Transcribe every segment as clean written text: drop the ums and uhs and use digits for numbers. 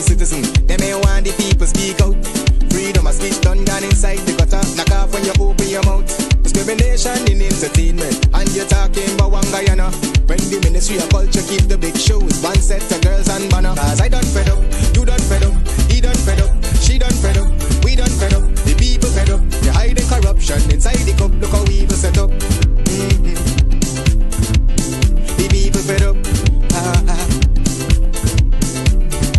citizen. Them ain't want the people speak out. Freedom of speech done gone inside the gutter. Knock off when you open your mouth. Discrimination in entertainment, and you're talking about one Guyana. When the Ministry of Culture keep the big shows, one set of girls and banner. Cause I done fed up, you done fed up, he done fed up, she done fed up, we done fed up, the people fed up. They hiding corruption inside the cup, look how evil set up. The people fed up.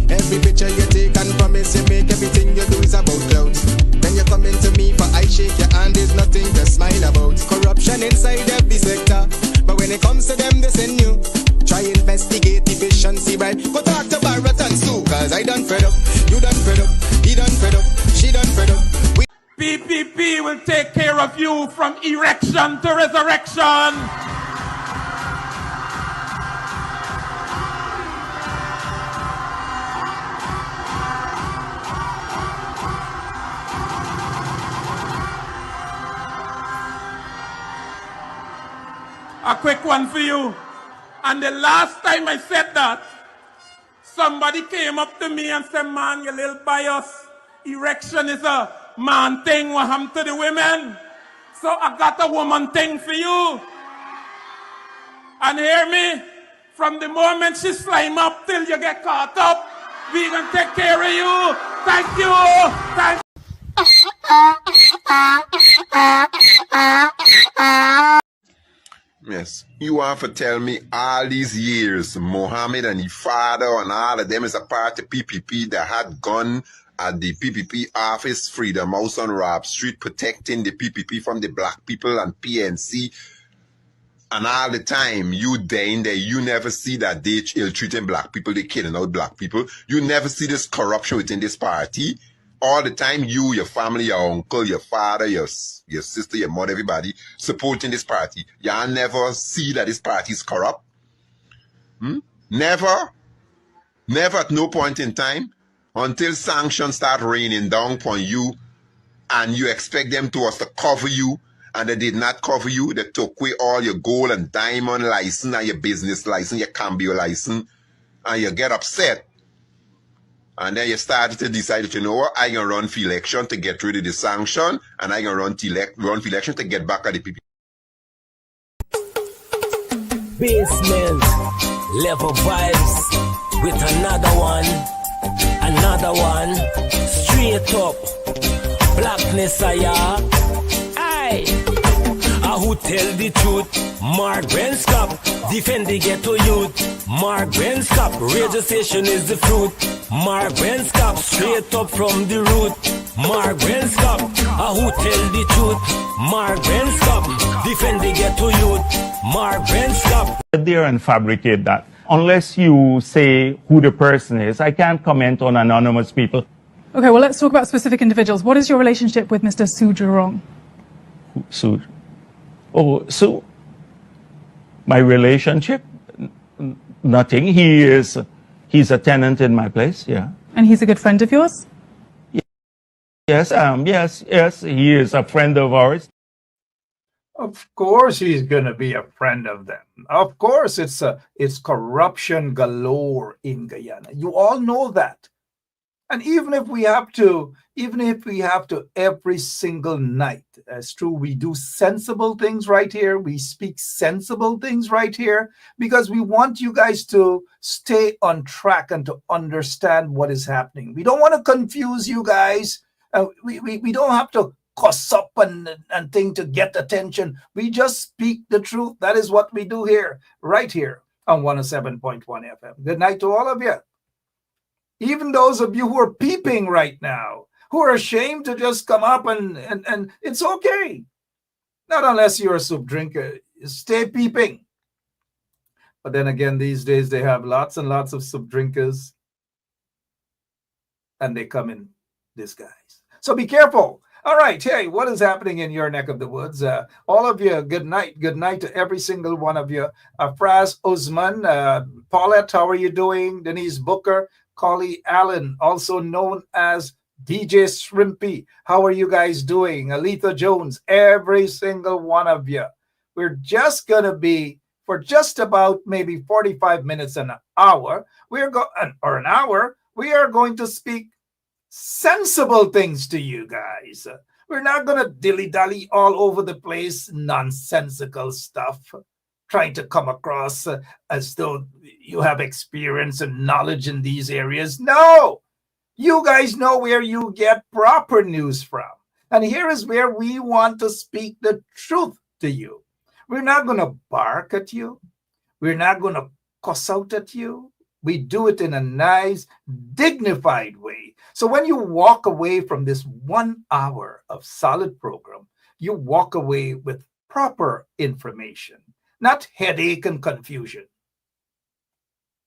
Every picture you take and promise you make, everything you do is about clouds. When you come into me for I shake your hand, there's nothing to smile about. Corruption inside every sector, but when it comes to them, they send you. Try investigate efficiency, right? Go talk to Barrett and Sue, cause I done fed up, you done fed up, he done fed up, she done fed up. PPP will take care of you from erection to resurrection. A quick one for you. And the last time I said that, somebody came up to me and said, man, you little bias. Erection is a man thing. What happened to the women? So I got a woman thing for you. And hear me, from the moment she slime up till you get caught up, we gonna take care of you. Thank you. Thank Yes, you want to tell me all these years, Mohammed and his father and all of them is a part of PPP that had gun at the PPP office, Freedom House on Rob Street, protecting the PPP from the black people and PNC. And all the time, you there in there, you never see that they ill-treating black people, they killing out black people. You never see this corruption within this party. All the time, you, your family, your uncle, your father, your sister, your mother, everybody supporting this party. Y'all never see that this party is corrupt. Never at no point in time until sanctions start raining down upon you and you expect them to cover you, and they did not cover you. They took away all your gold and diamond license and your business license, your cambio license, and you get upset. And then you started to decide that, you know what, I can run for election to get rid of the sanction, and I can run for election to get back at the people. Basement level vibes with another one, straight up, blackness aye. Who tell the truth? Mark Benscop, defend the ghetto youth. Mark Benscop, radio station is the fruit. Mark Benscop, straight up from the root. Mark Benscop, who tell the truth? Mark Benscop, defend the ghetto youth. Mark Benscop. There and fabricate that. Unless you say who the person is, I can't comment on anonymous people. Okay, well, let's talk about specific individuals. What is your relationship with Mr. Su Jurong? Su? Oh, so my relationship? Nothing. He's a tenant in my place, yeah. And he's a good friend of yours? Yes, yes, he is a friend of ours. Of course he's going to be a friend of them. Of course it's corruption galore in Guyana. You all know that. And even if we have to every single night, it's true, we do sensible things right here. We speak sensible things right here because we want you guys to stay on track and to understand what is happening. We don't want to confuse you guys. We don't have to cuss up and thing to get attention. We just speak the truth. That is what we do here, right here on 107.1 FM. Good night to all of you. Even those of you who are peeping right now, who are ashamed to just come up and it's okay. Not unless you're a soup drinker. Stay peeping. But then again, these days they have lots and lots of soup drinkers and they come in disguise. So be careful. All right. Hey, what is happening in your neck of the woods? All of you, good night. Good night to every single one of you. Fraz Usman, Paulette, how are you doing? Denise Booker, Collie Allen, also known as DJ Shrimpy. How are you guys doing? Aletha Jones, every single one of you. We're just going to be, for just about maybe 45 minutes, an hour, or an hour, We are going to speak sensible things to you guys. We're not going to dilly-dally all over the place, nonsensical stuff, trying to come across as though you have experience and knowledge in these areas. No! You guys know where you get proper news from. And here is where we want to speak the truth to you. We're not going to bark at you. We're not going to cuss out at you. We do it in a nice, dignified way. So when you walk away from this 1 hour of solid program, you walk away with proper information, not headache and confusion.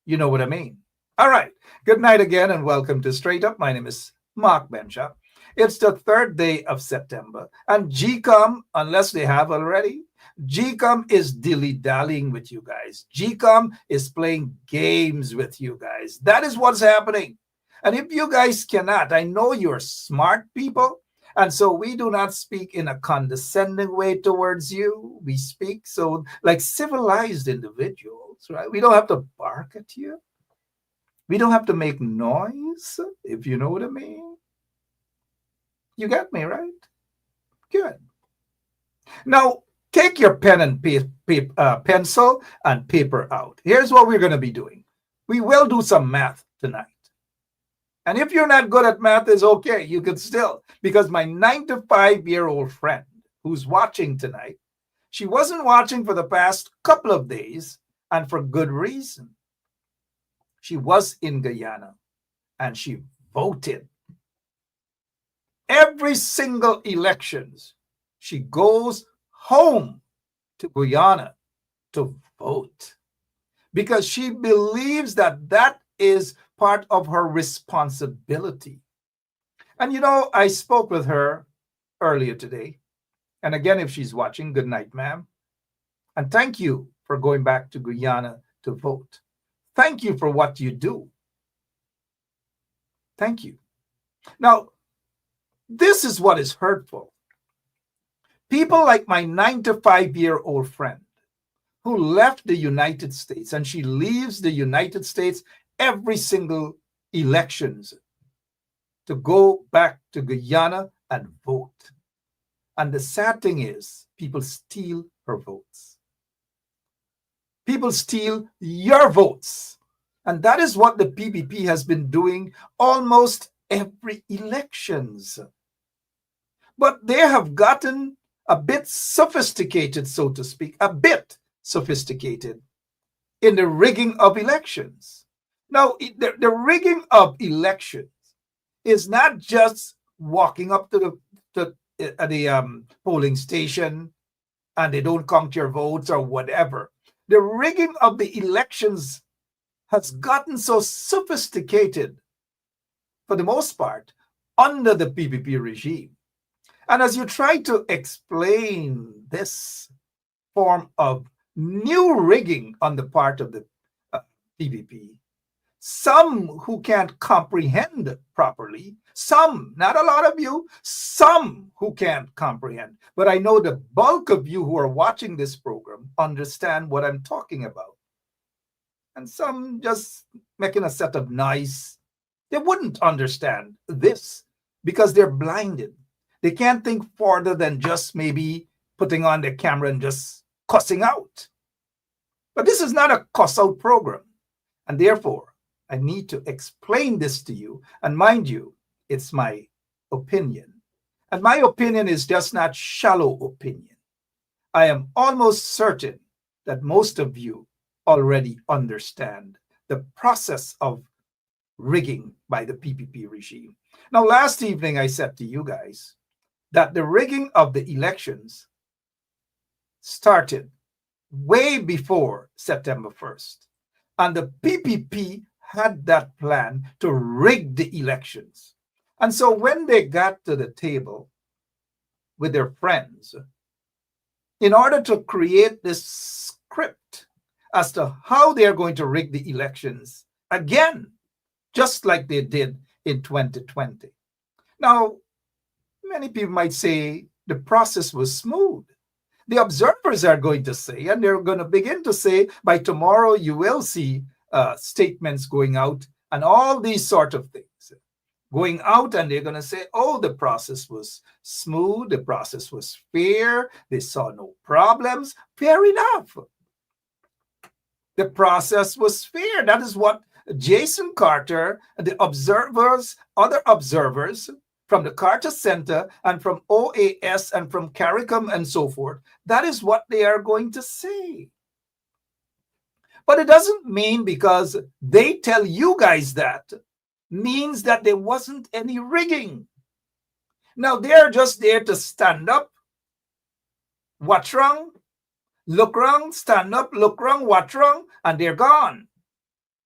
You know what I mean? All right. Good night again and welcome to Straight Up. My name is Mark Benshaw. It's the 3rd day of September. And GECOM, unless they have already, GECOM is dilly-dallying with you guys. GECOM is playing games with you guys. That is what's happening. And if you guys cannot, I know you're smart people, and so we do not speak in a condescending way towards you. We speak so like civilized individuals, right? We don't have to bark at you. We don't have to make noise, if you know what I mean. You got me, right? Good. Now, take your pen and pencil and paper out. Here's what we're going to be doing. We will do some math tonight. And if you're not good at math, it's okay. You can still, because my 95-year-old friend who's watching tonight, she wasn't watching for the past couple of days, and for good reason. She was in Guyana, and she voted. Every single elections, she goes home to Guyana to vote because she believes that that is part of her responsibility. And you know, I spoke with her earlier today. And again, if she's watching, good night, ma'am. And thank you for going back to Guyana to vote. Thank you for what you do. Thank you. Now, this is what is hurtful. People like my 95-year-old friend who left the United States, and she leaves the United States every single elections to go back to Guyana and vote. And the sad thing is, people steal her votes. People steal your votes. And that is what the PPP has been doing almost every elections. But they have gotten a bit sophisticated, so to speak, a bit sophisticated in the rigging of elections. Now, the rigging of elections is not just walking up to the polling station and they don't count your votes or whatever. The rigging of the elections has gotten so sophisticated, for the most part, under the PPP regime. And as you try to explain this form of new rigging on the part of the PPP, some who can't comprehend properly, some, not a lot of you, some who can't comprehend. But I know the bulk of you who are watching this program understand what I'm talking about. And some just making a set of noise. They wouldn't understand this because they're blinded. They can't think further than just maybe putting on the camera and just cussing out. But this is not a cuss out program. And therefore, I need to explain this to you. And mind you, it's my opinion. And my opinion is just not shallow opinion. I am almost certain that most of you already understand the process of rigging by the PPP regime. Now, last evening, I said to you guys that the rigging of the elections started way before September 1st. And the PPP had that plan to rig the elections. And so when they got to the table with their friends, in order to create this script as to how they are going to rig the elections, again, just like they did in 2020. Now, many people might say the process was smooth. The observers are going to say, and they're going to begin to say, by tomorrow you will see statements going out and all these sort of things. Going out and they're going to say, oh, the process was smooth, the process was fair, they saw no problems. Fair enough. The process was fair. That is what Jason Carter, the observers, other observers from the Carter Center and from OAS and from CARICOM and so forth, that is what they are going to say. But it doesn't mean because they tell you guys that means that there wasn't any rigging. Now they're just there to stand up, watch wrong, look wrong, stand up, look wrong, watch wrong, and they're gone.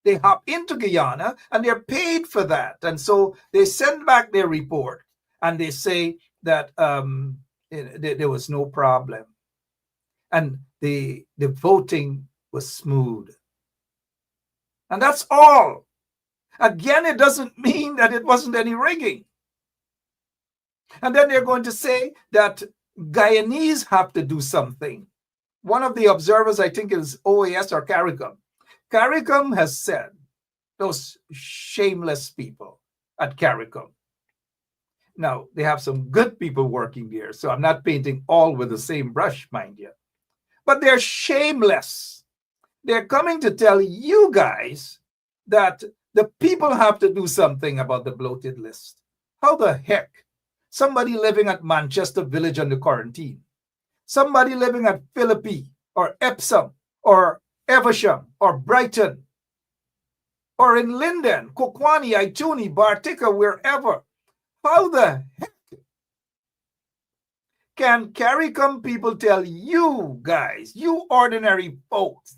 They hop into Guyana and they're paid for that. And so they send back their report and they say that there was no problem. And the voting was smooth. And that's all. Again, it doesn't mean that it wasn't any rigging. And then they're going to say that Guyanese have to do something. One of the observers, I think is OAS or CARICOM. CARICOM has said, those shameless people at CARICOM. Now, they have some good people working there, so I'm not painting all with the same brush, mind you. But they're shameless. They're coming to tell you guys that the people have to do something about the bloated list. How the heck? Somebody living at Manchester Village under quarantine, somebody living at Philippi or Epsom or Evesham or Brighton or in Linden, Kokwani, Ituni, Bartica, wherever. How the heck can CARICOM people tell you guys, you ordinary folks,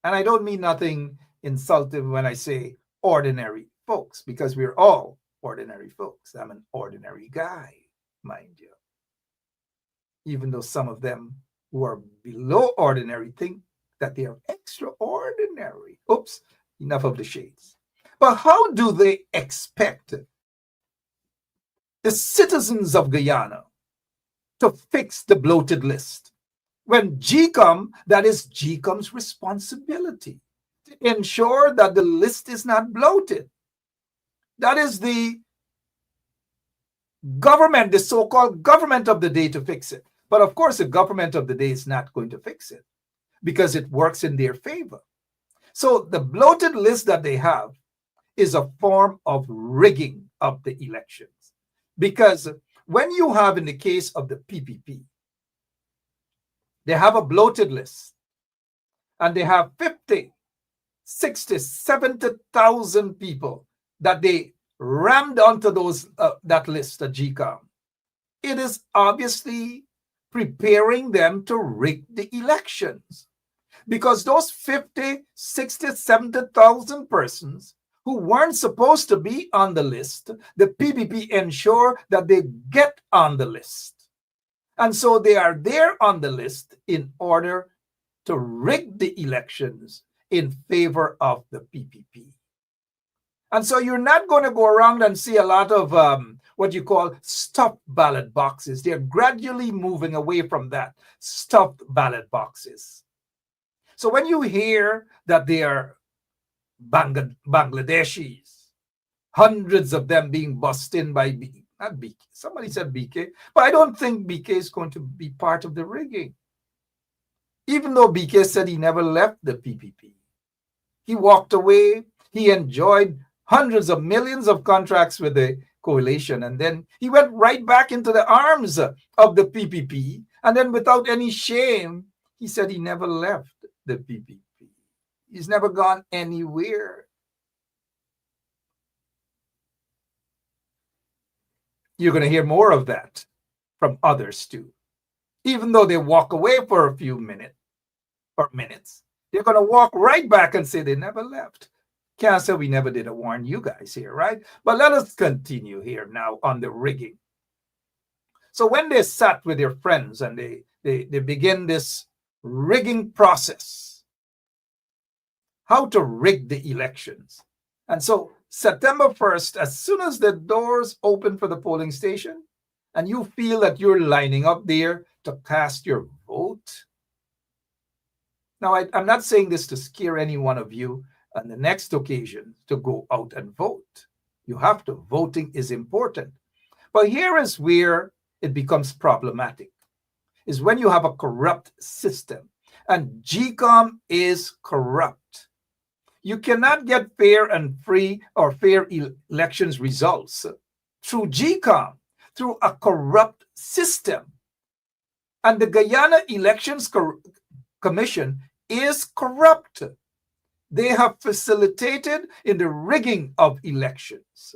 and I don't mean nothing insultive when I say ordinary folks, because we're all ordinary folks. I'm an ordinary guy, mind you. Even though some of them who are below ordinary think that they are extraordinary. Oops, enough of the shades. But how do they expect the citizens of Guyana to fix the bloated list when GECOM, that is GECOM's responsibility to ensure that the list is not bloated? That is the government, the so-called government of the day, to fix it. But of course, the government of the day is not going to fix it because it works in their favor. So the bloated list that they have is a form of rigging of the elections. Because when you have, in the case of the PPP, they have a bloated list and they have 50, 60, 70,000 people that they rammed onto that list, the GECOM. It is obviously preparing them to rig the elections, because those 50, 60, 70,000 persons who weren't supposed to be on the list, the PPP ensure that they get on the list. And so they are there on the list in order to rig the elections in favor of the PPP. And so you're not going to go around and see a lot of what you call stuffed ballot boxes. They're gradually moving away from that, stuffed ballot boxes. So when you hear that they are Bangladeshis, hundreds of them being bussed in by not BK, somebody said BK, but I don't think BK is going to be part of the rigging. Even though BK said he never left the PPP. He walked away, he enjoyed hundreds of millions of contracts with the coalition, and then he went right back into the arms of the PPP, and then without any shame, he said he never left the PPP. He's never gone anywhere. You're going to hear more of that from others too. Even though they walk away for a few minutes, they're going to walk right back and say they never left. Can't say we never did warn you guys here, right? But let us continue here now on the rigging. So when they sat with their friends and they begin this rigging process, how to rig the elections. And so September 1st, as soon as the doors open for the polling station and you feel that you're lining up there to cast your vote. Now, I'm not saying this to scare any one of you. on the next occasion to go out and vote. You have to. Voting is important. But here is where it becomes problematic, is when you have a corrupt system, and GECOM is corrupt. You cannot get fair and free or fair elections results through GECOM, through a corrupt system. And the Guyana Elections Commission is corrupt. They have facilitated in the rigging of elections.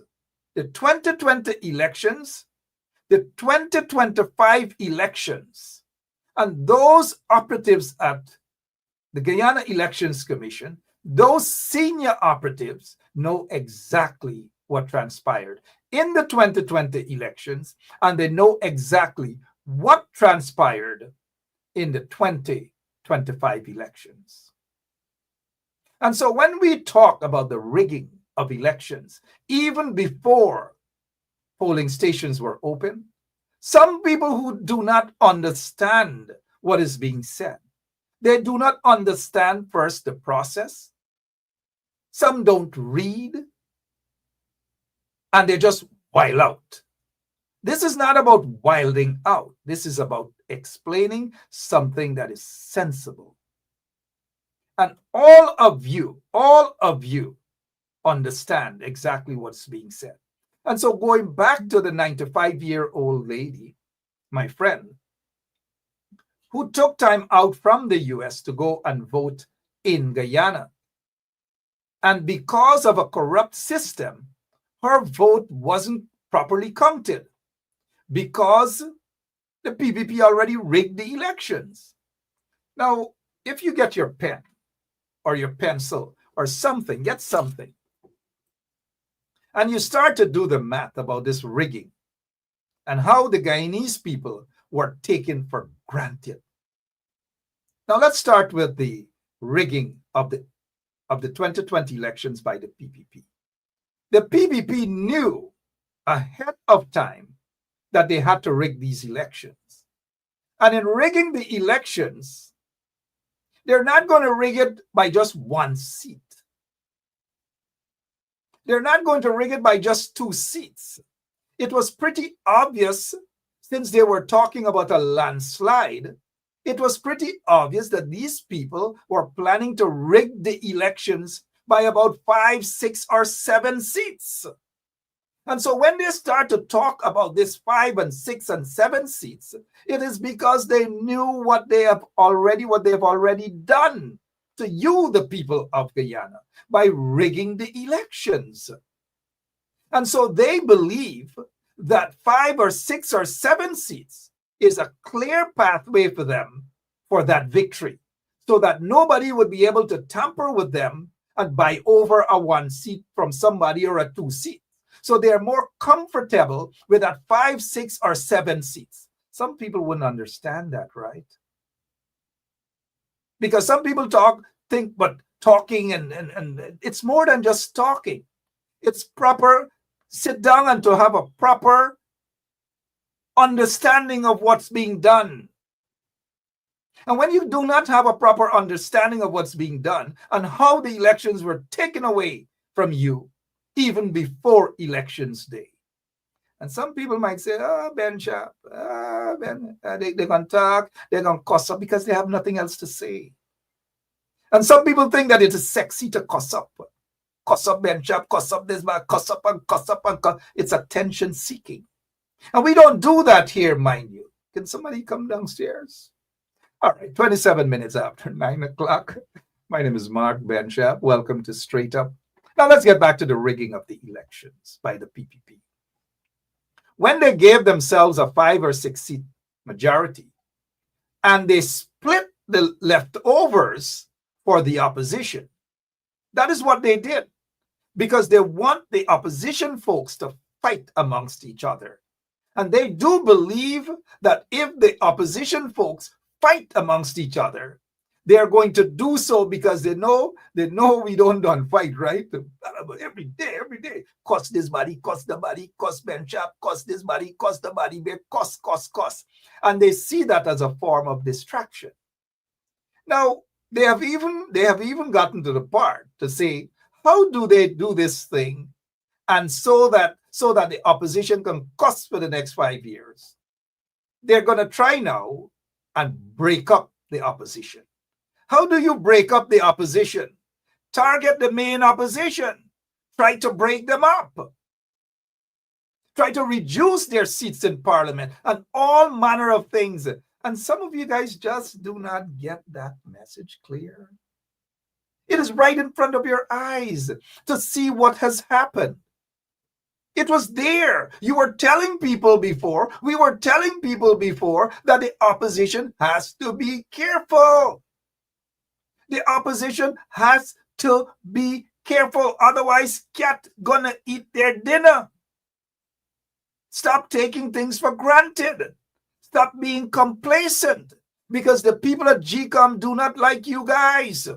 The 2020 elections, the 2025 elections, and those operatives at the Guyana Elections Commission, those senior operatives know exactly what transpired in the 2020 elections, and they know exactly what transpired in the 2025 elections. And so when we talk about the rigging of elections, even before polling stations were open, some people who do not understand what is being said, they do not understand first the process. Some don't read, and they just wild out. This is not about wilding out. This is about explaining something that is sensible. And all of you understand exactly what's being said. And so going back to the 95-year-old lady, my friend, who took time out from the US to go and vote in Guyana. And because of a corrupt system, her vote wasn't properly counted because the PPP already rigged the elections. Now, if you get your pen or your pencil or something, get something, and you start to do the math about this rigging and how the Guyanese people were taken for granted. Now, let's start with the rigging of the 2020 elections by the PPP. The PPP knew ahead of time that they had to rig these elections. And in rigging the elections, they're not going to rig it by just one seat. They're not going to rig it by just 2 seats. It was pretty obvious, since they were talking about a landslide, it was pretty obvious that these people were planning to rig the elections by about 5, 6, or 7 seats. And so when they start to talk about this 5 and 6 and 7 seats, it is because they knew what they have already done to you, the people of Guyana, by rigging the elections. And so they believe that 5 or 6 or 7 seats is a clear pathway for them for that victory, so that nobody would be able to tamper with them and buy over a 1 seat from somebody or a 2 seat. So they are more comfortable with that 5, 6, or 7 seats. Some people wouldn't understand that, right? Because some people think, but talking and it's more than just talking. It's proper, sit down and to have a proper understanding of what's being done. And when you do not have a proper understanding of what's being done and how the elections were taken away from you, even before elections day. And some people might say, Ben Sharp, they're going to talk, they're going to cuss up because they have nothing else to say. And some people think that it is sexy to cuss up. Cuss up, Ben Sharp, cuss up this, cuss up and cuss up and cuss. It's attention seeking. And we don't do that here, mind you. Can somebody come downstairs? All right, 27 minutes after 9 o'clock. My name is Mark Ben Sharp. Welcome to Straight Up. Now let's get back to the rigging of the elections by the PPP. When they gave themselves a 5 or 6 seat majority and they split the leftovers for the opposition, that is what they did, because they want the opposition folks to fight amongst each other. And they do believe that if the opposition folks fight amongst each other, they are going to do so because they know we don't fight, right? Every day, cuss this body, cuss the body, cuss Ben Sharp, cuss this body, cuss the body, cuss. And they see that as a form of distraction. Now, they have even gotten to the part to say How do they do this thing? And so that the opposition can cost for the next 5 years. They're going to try now and break up the opposition. How do you break up the opposition? Target the main opposition. Try to break them up. Try to reduce their seats in parliament and all manner of things. And some of you guys just do not get that message clear. It is right in front of your eyes to see what has happened. It was there. You were telling people before, we were telling people before that the opposition has to be careful. The opposition has to be careful. Otherwise, cat gonna eat their dinner. Stop taking things for granted. Stop being complacent, because the people at GECOM do not like you guys.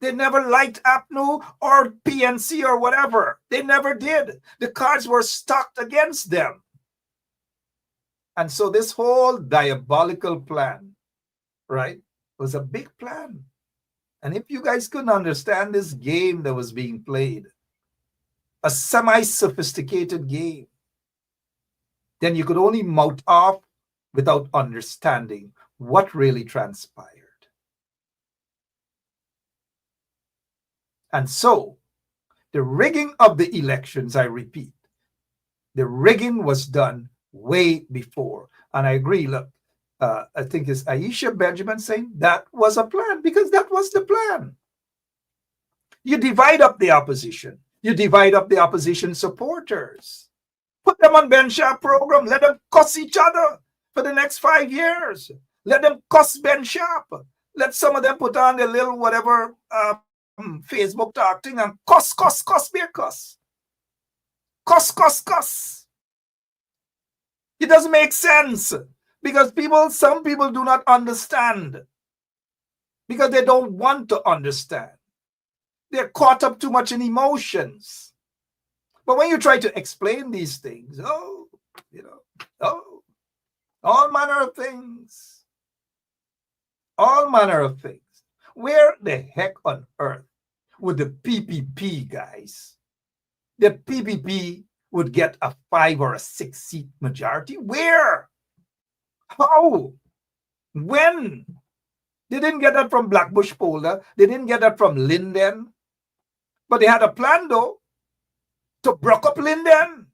They never liked APNU or PNC or whatever. They never did. The cards were stacked against them. And so this whole diabolical plan, right, was a big plan. And if you guys couldn't understand this game that was being played, a semi-sophisticated game, then you could only mouth off without understanding what really transpired. And so, the rigging of the elections, I repeat, the rigging was done way before. And I agree, look, I think it's Aisha Benjamin saying that was a plan, because that was the plan. You divide up the opposition. You divide up the opposition supporters. Put them on Ben Sharp program. Let them cuss each other for the next 5 years. Let them cuss Ben Sharp. Let some of them put on their little whatever Facebook talk thing and cuss, beer cuss. Cuss. It doesn't make sense, because some people do not understand, because they don't want to understand. They're caught up too much in emotions. But when you try to explain these things, all manner of things. All manner of things. Where the heck on earth would the PPP guys, the PPP would get a 5 or a 6 seat majority? Where? How? When? They didn't get that from Blackbush Polder. They didn't get that from Linden. But they had a plan, though, to broke up Linden.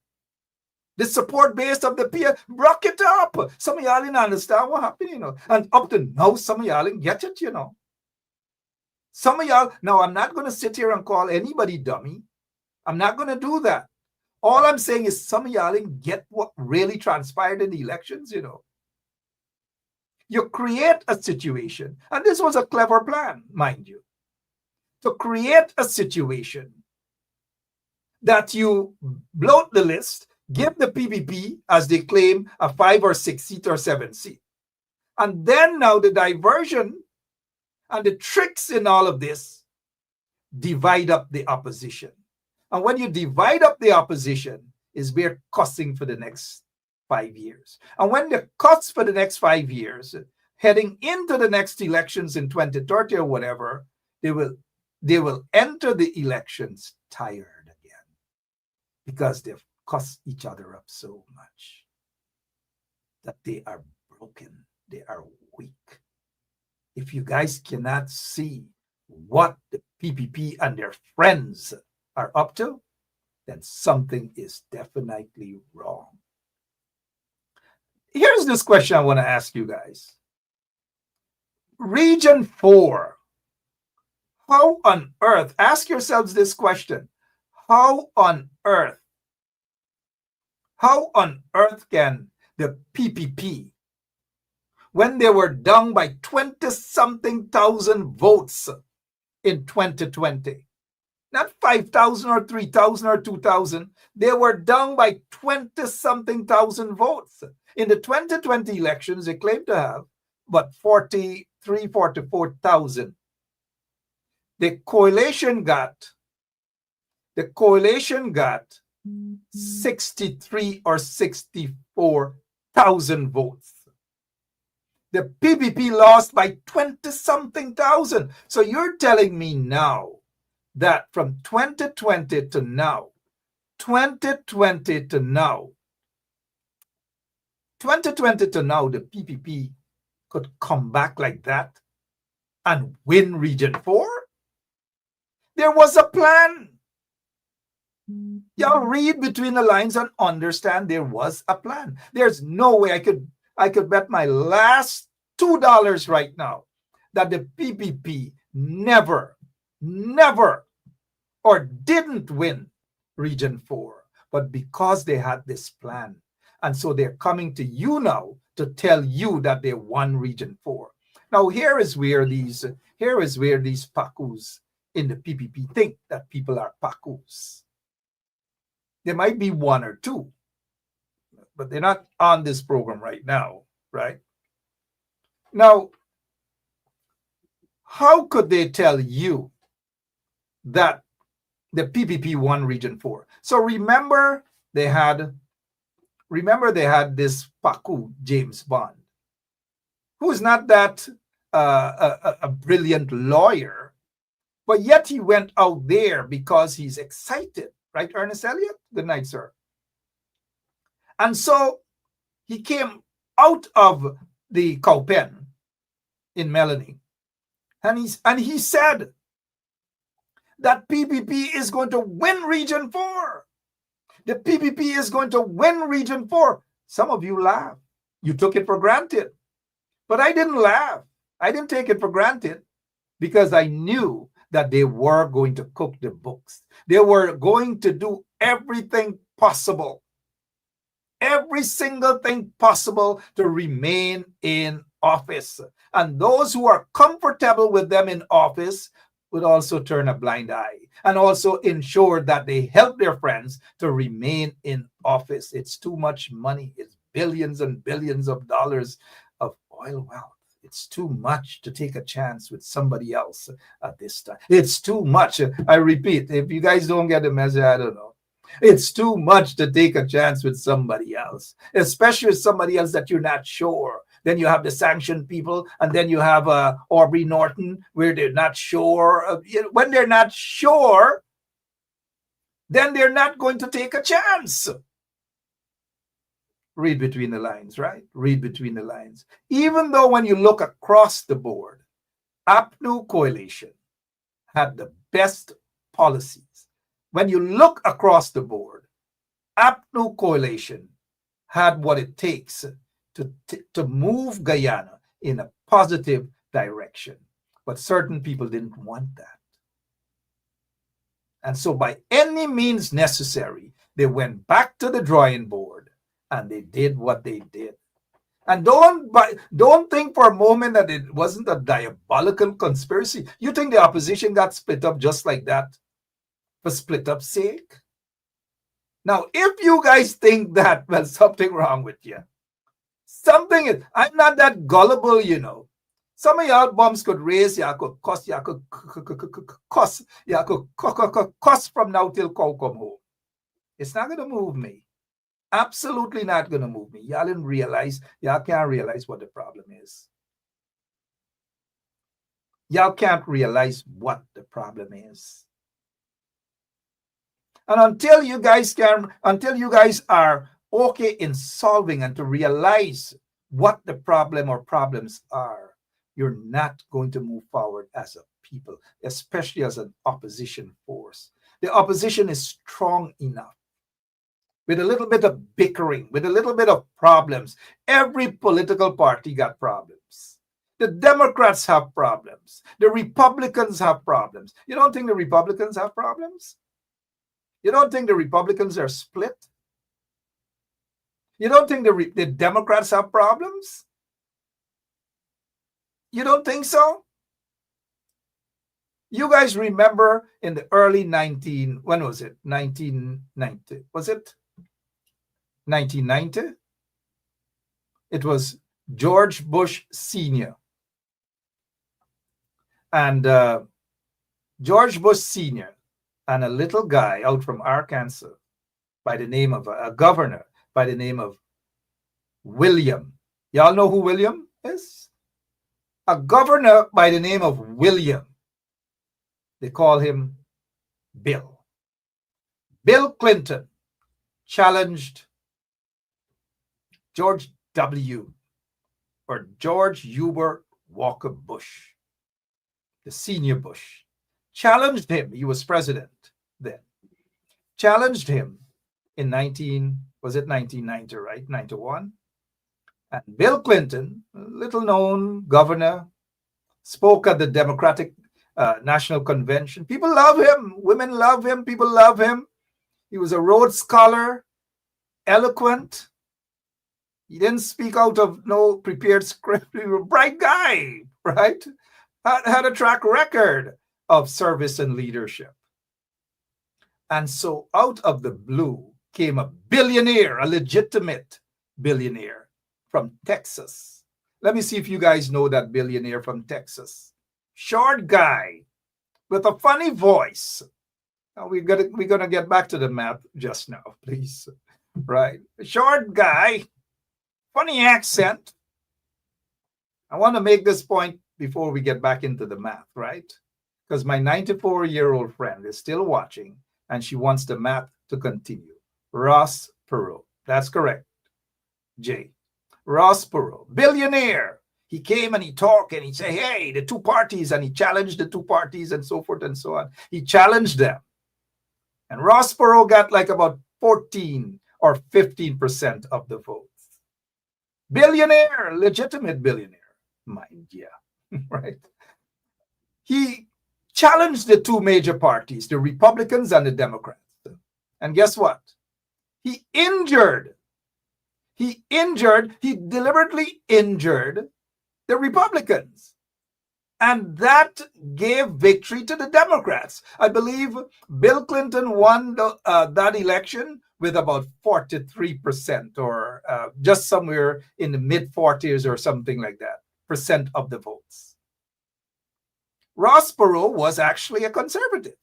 The support base of the peer broke it up. Some of y'all didn't understand what happened, And up to now, some of y'all didn't get it, Some of y'all, now I'm not going to sit here and call anybody dummy. I'm not going to do that. All I'm saying is some of y'all didn't get what really transpired in the elections, You create a situation, and this was a clever plan, mind you, to create a situation that you bloat the list, give the PPP, as they claim, a 5 or 6 seat or 7 seat. And then now the diversion and the tricks in all of this, divide up the opposition. And when you divide up the opposition, is we're cussing for the next 5 years. And when the cuts for the next 5 years, heading into the next elections in 2030 or whatever, they will enter the elections tired again, because they've cussed each other up so much that they are broken, they are weak. If you guys cannot see what the PPP and their friends are up to, then something is definitely wrong. Here's this question I want to ask you guys. Region 4. How on earth, ask yourselves this question. How on earth can the PPP, when they were down by 20-something thousand votes in 2020, not 5,000 or 3,000 or 2,000, they were down by 20-something thousand votes. In the 2020 elections, they claimed to have but 44,000. The coalition got 63 or 64,000 votes. The PPP lost by 20-something thousand. So you're telling me now that from 2020 to now, 2020 to now, the PPP could come back like that and win Region 4? There was a plan. Y'all read between the lines and understand there was a plan. There's no way I could bet my last $2 right now that the PPP never or didn't win Region 4, but because they had this plan. And so they're coming to you now to tell you that they won Region 4. Now here is where these pacus in the PPP think that people are pacus. There might be one or two, but they're not on this program right now, right? Now, how could they tell you that the PPP won Region 4? So remember they had this Pacu, James Bond, who's not that a brilliant lawyer, but yet he went out there because he's excited. Right, Ernest Elliott? Good night, sir. And so he came out of the cow pen in Melanie, and he said that PPP is going to win Region 4. The PPP is going to win Region 4. Some of you laugh. You took it for granted. But I didn't laugh. I didn't take it for granted because I knew that they were going to cook the books. They were going to do everything possible, every single thing possible to remain in office. And those who are comfortable with them in office would also turn a blind eye and also ensure that they help their friends to remain in office. It's too much money. It's billions and billions of dollars of oil wealth. It's too much to take a chance with somebody else at this time. It's too much. I repeat, if you guys don't get the message, I don't know. It's too much to take a chance with somebody else, especially with somebody else that you're not sure. Then you have the sanctioned people, and then you have Aubrey Norton, where they're not sure. When they're not sure, then they're not going to take a chance. Read between the lines, right? Read between the lines. Even though when you look across the board, APNU coalition had the best policies. When you look across the board, APNU coalition had what it takes to move Guyana in a positive direction. But certain people didn't want that. And so by any means necessary, they went back to the drawing board and they did what they did. And don't think for a moment that it wasn't a diabolical conspiracy. You think the opposition got split up just like that for split up's sake? Now, if you guys think that, well, something wrong with you. Something is, I'm not that gullible, you know. Some of y'all bums could raise, y'all could cuss, y'all could cuss from now till cow come home. It's not going to move me. Absolutely not going to move me. Y'all didn't realize, y'all can't realize what the problem is. Y'all can't realize what the problem is. And until you guys are okay in solving and to realize what the problem or problems are, you're not going to move forward as a people, especially as an opposition force. The opposition is strong enough. With a little bit of bickering, with a little bit of problems. Every political party got problems. The Democrats have problems. The Republicans have problems. You don't think the Republicans have problems? You don't think the Republicans are split? You don't think the Democrats have problems? You don't think so? You guys remember in the early 1990? Was it 1990? It was George Bush Sr. And George Bush Sr. and a little guy out from Arkansas by the name of a governor by the name of William. Y'all know who William is? A governor by the name of William. They call him Bill. Bill Clinton challenged George W. or George Hubert Walker Bush, the senior Bush, challenged him. He was president then. Challenged him in 1990, right? 91. And Bill Clinton, a little known governor, spoke at the Democratic National Convention. People love him. Women love him. People love him. He was a Rhodes Scholar, eloquent. He didn't speak out of no prepared script. He was a bright guy, right? Had a track record of service and leadership. And so out of the blue came a billionaire, a legitimate billionaire from Texas. Let me see if you guys know that billionaire from Texas. Short guy with a funny voice. Now we're gonna get back to the math just now, please. Right? Short guy, funny accent. I want to make this point before we get back into the math, right? Because my 94-year-old friend is still watching and she wants the math to continue. Ross Perot. That's correct. Jay. Ross Perot, billionaire. He came and he talked and he said, hey, the two parties, and he challenged the two parties and so forth and so on. He challenged them. And Ross Perot got like about 14 or 15% of the votes. Billionaire, legitimate billionaire, mind you, right? He challenged the two major parties, the Republicans and the Democrats. And guess what? He deliberately injured the Republicans. And that gave victory to the Democrats. I believe Bill Clinton won that election with about 43% or just somewhere in the mid-40s or something like that, percent of the votes. Ross Perot was actually a conservative.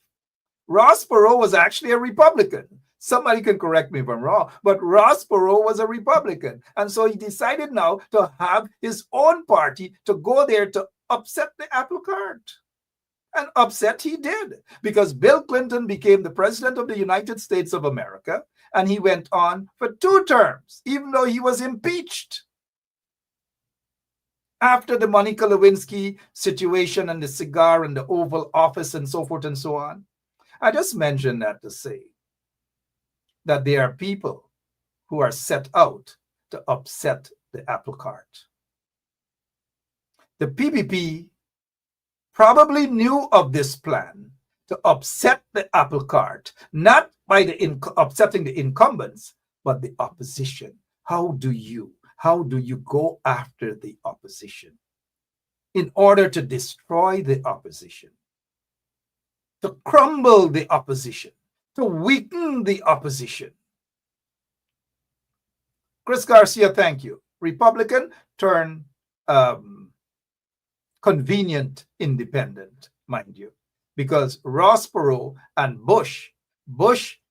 Ross Perot was actually a Republican. Somebody can correct me if I'm wrong, but Ross Perot was a Republican. And so he decided now to have his own party to go there to upset the apple cart. And upset he did, because Bill Clinton became the president of the United States of America, and he went on for 2 terms, even though he was impeached. After the Monica Lewinsky situation and the cigar and the Oval Office and so forth and so on. I just mentioned that to say that there are people who are set out to upset the apple cart. The PPP probably knew of this plan to upset the apple cart, not by upsetting the incumbents, but the opposition. How do you go after the opposition in order to destroy the opposition, to crumble the opposition, to weaken the opposition? Chris Garcia, thank you. Republican turned convenient independent, mind you, because Ross Perot and Bush,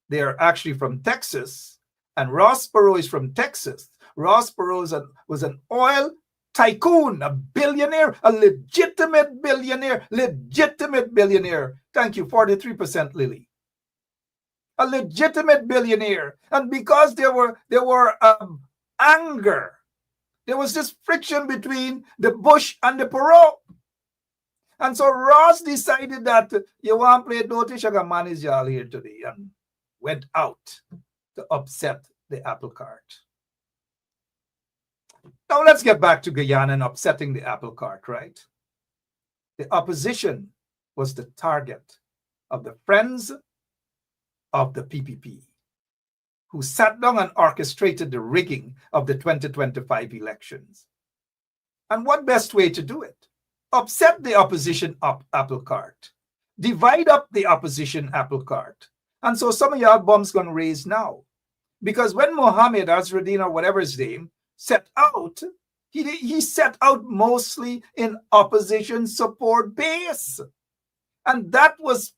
they are actually from Texas, and Ross Perot is from Texas. Ross Perot was an oil tycoon, a billionaire, a legitimate billionaire. Thank you, 43%, Lily. A legitimate billionaire. And because there were anger, there was this friction between the Bush and the Perot. And so Ross decided that you want to play notice, I can manage y'all here today, and went out to upset the apple cart. Now let's get back to Guyana and upsetting the apple cart, right? The opposition was the target of the friends of the PPP, who sat down and orchestrated the rigging of the 2025 elections. And what best way to do it? Upset the opposition apple cart. Divide up the opposition apple cart. And so some of y'all bums gonna raise now. Because when Mohammed Azraddin, or whatever his name, set out, he set out mostly in opposition support base. And that was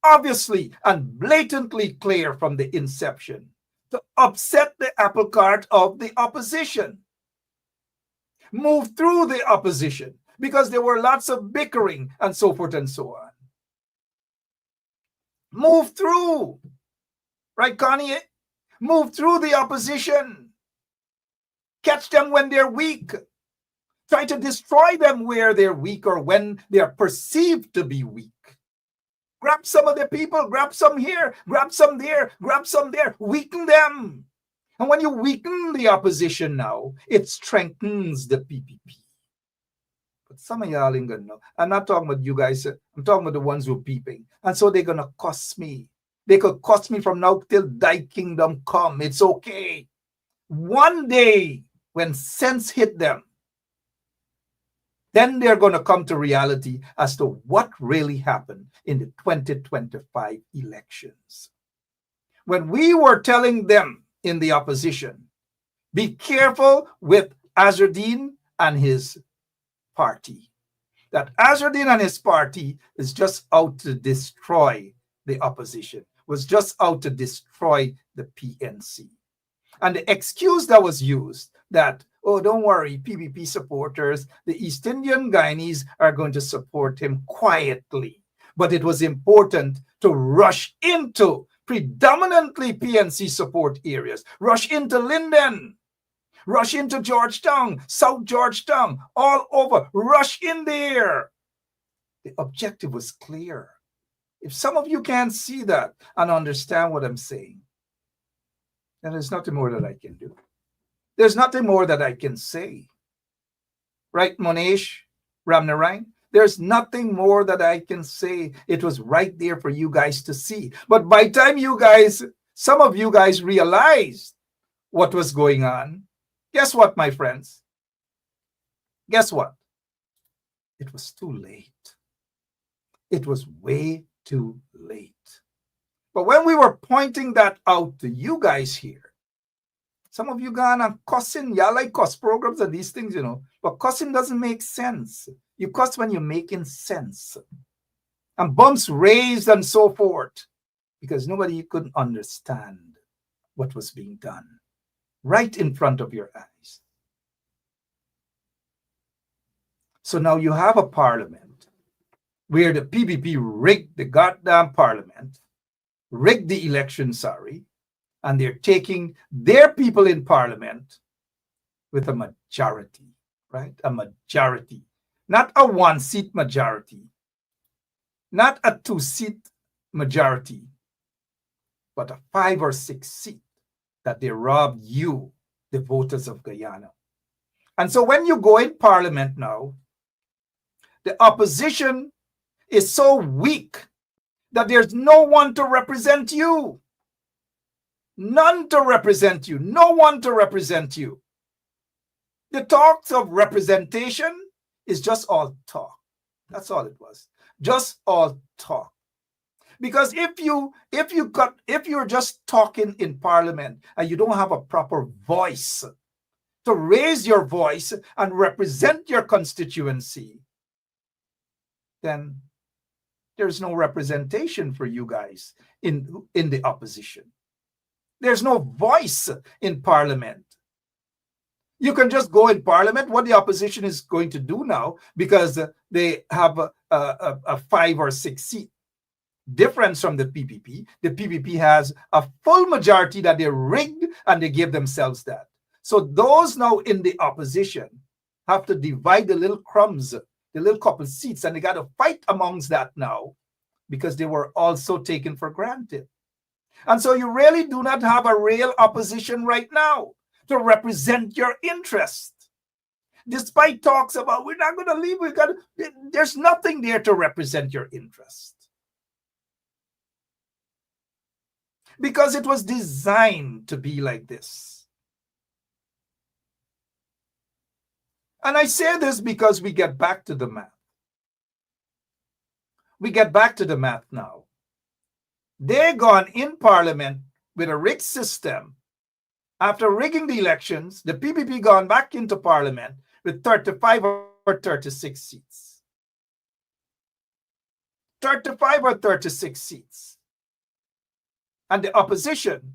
obviously and blatantly clear from the inception, to upset the apple cart of the opposition. Move through the opposition, because there were lots of bickering and so forth and so on. Move through. Right, Connie? Move through the opposition. Catch them when they're weak. Try to destroy them where they're weak or when they are perceived to be weak. Grab some of the people, grab some here, grab some there, grab some there, weaken them. And when you weaken the opposition now, it strengthens the PPP. But some of y'all ain't gonna know. I'm not talking about you guys. I'm talking about the ones who are peeping. And so they're gonna cost me. They could cost me from now till thy kingdom come. It's okay. One day, when sense hit them, then they're going to come to reality as to what really happened in the 2025 elections. When we were telling them in the opposition, be careful with Azardine and his party. That Azardine and his party is just out to destroy the opposition, was just out to destroy the PNC. And the excuse that was used that, oh, don't worry, PPP supporters, the East Indian Guyanese are going to support him quietly. But it was important to rush into predominantly PNC support areas, rush into Linden, rush into Georgetown, South Georgetown, all over, rush in there. The objective was clear. If some of you can't see that and understand what I'm saying, then there's nothing more that I can do. There's nothing more that I can say. Right, Monesh, Ramnarayan? There's nothing more that I can say. It was right there for you guys to see. But by the time you guys, some of you guys realized what was going on, guess what, my friends? Guess what? It was too late. It was way too late. But when we were pointing that out to you guys here, some of you gone and cussing. Y'all like cuss programs and these things, you know. But cussing doesn't make sense. You cuss when you're making sense. And bumps raised and so forth. Because nobody couldn't understand what was being done. Right in front of your eyes. So now you have a parliament where the PPP rigged the goddamn parliament, rigged the election, and they're taking their people in parliament with a majority, right? A majority. Not a one-seat majority. Not a two-seat majority. But a 5 or 6 seat that they robbed you, the voters of Guyana. And so when you go in parliament now, the opposition is so weak that there's no one to represent you. None to represent you. No one to represent you. The talks of representation is just all talk. That's all it was. Just all talk. Because if you're just talking in parliament and you don't have a proper voice to raise your voice and represent your constituency, then there's no representation for you guys in the opposition. There's no voice in parliament. You can just go in parliament, what the opposition is going to do now, because they have a 5 or 6 seat difference from the PPP. The PPP has a full majority that they rigged and they give themselves that. So those now in the opposition have to divide the little crumbs, the little couple seats, and they got to fight amongst that now because they were also taken for granted. And so you really do not have a real opposition right now to represent your interest. Despite talks about we're not going to leave, there's nothing there to represent your interest. Because it was designed to be like this. And I say this because we get back to the math. We get back to the math now. They gone in parliament with a rigged system. After rigging the elections, the PPP gone back into parliament with 35 or 36 seats. 35 or 36 seats. And the opposition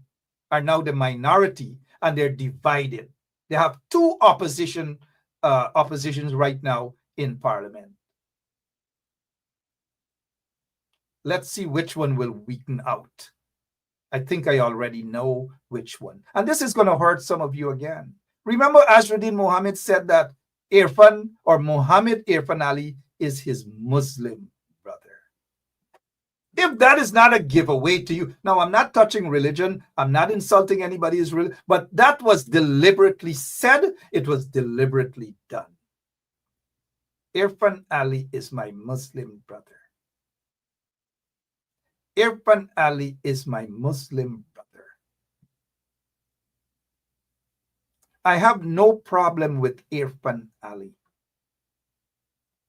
are now the minority and they're divided. They have 2 oppositions right now in parliament. let's see which one will weaken out. I think I already know which one. And this is going to hurt some of you again. Remember, Azruddin Mohammed said that Irfan or Muhammad Irfan Ali is his Muslim brother. If that is not a giveaway to you, now I'm not touching religion, I'm not insulting anybody's religion, but that was deliberately said, it was deliberately done. Irfan Ali is my Muslim brother. Irfan Ali is my Muslim brother. I have no problem with Irfan Ali.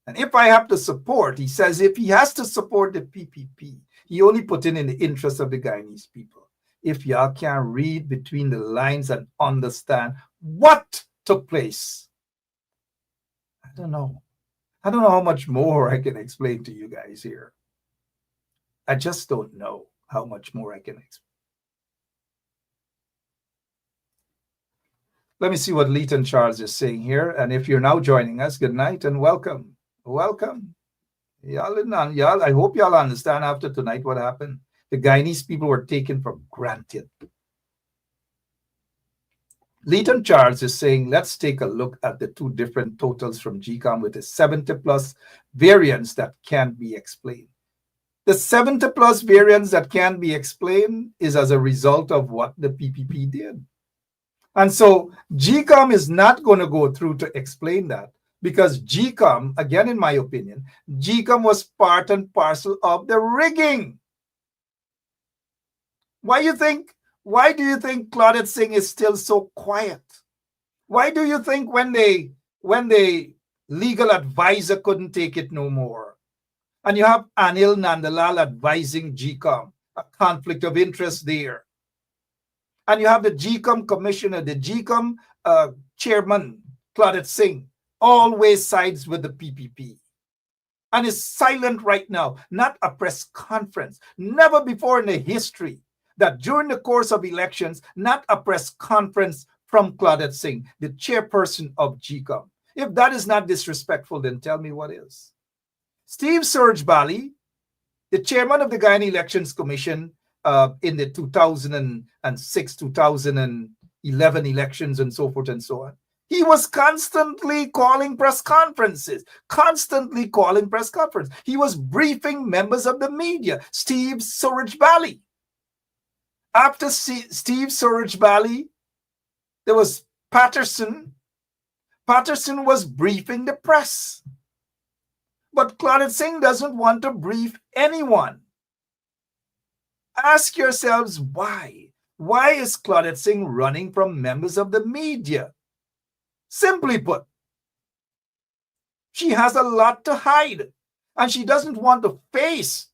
And if I have to support, he says if he has to support the PPP, he only put in the interest of the Guyanese people. If y'all can read between the lines and understand what took place, I don't know. I don't know how much more I can explain to you guys here. I just don't know how much more I can explain. Let me see what Leighton Charles is saying here. And if you're now joining us, good night and welcome. Welcome. Y'all, I hope y'all understand after tonight what happened. The Guyanese people were taken for granted. Leighton Charles is saying, let's take a look at the two different totals from GECOM with the 70+ variance that can't be explained. The 70+ variance that can be explained is as a result of what the PPP did. And so GECOM is not going to go through to explain that because GECOM, again, in my opinion, GECOM was part and parcel of the rigging. Why do you think Claudette Singh is still so quiet? Why do you think when the legal advisor couldn't take it no more, and you have Anil Nandalal advising GECOM, a conflict of interest there. And you have the GECOM commissioner, the GECOM chairman, Claudette Singh, always sides with the PPP. And is silent right now, not a press conference. Never before in the history that during the course of elections, not a press conference from Claudette Singh, the chairperson of GECOM. If that is not disrespectful, then tell me what is. Steve Surge Bali, the chairman of the Guyana Elections Commission in the 2006, 2011 elections and so forth and so on, he was constantly calling press conferences, He was briefing members of the media, Steve Surge Bali. After Steve Surge Bali, there was Patterson. Patterson was briefing the press. But Claudette Singh doesn't want to brief anyone. Ask yourselves why. Why is Claudette Singh running from members of the media? Simply put, she has a lot to hide, and she doesn't want to face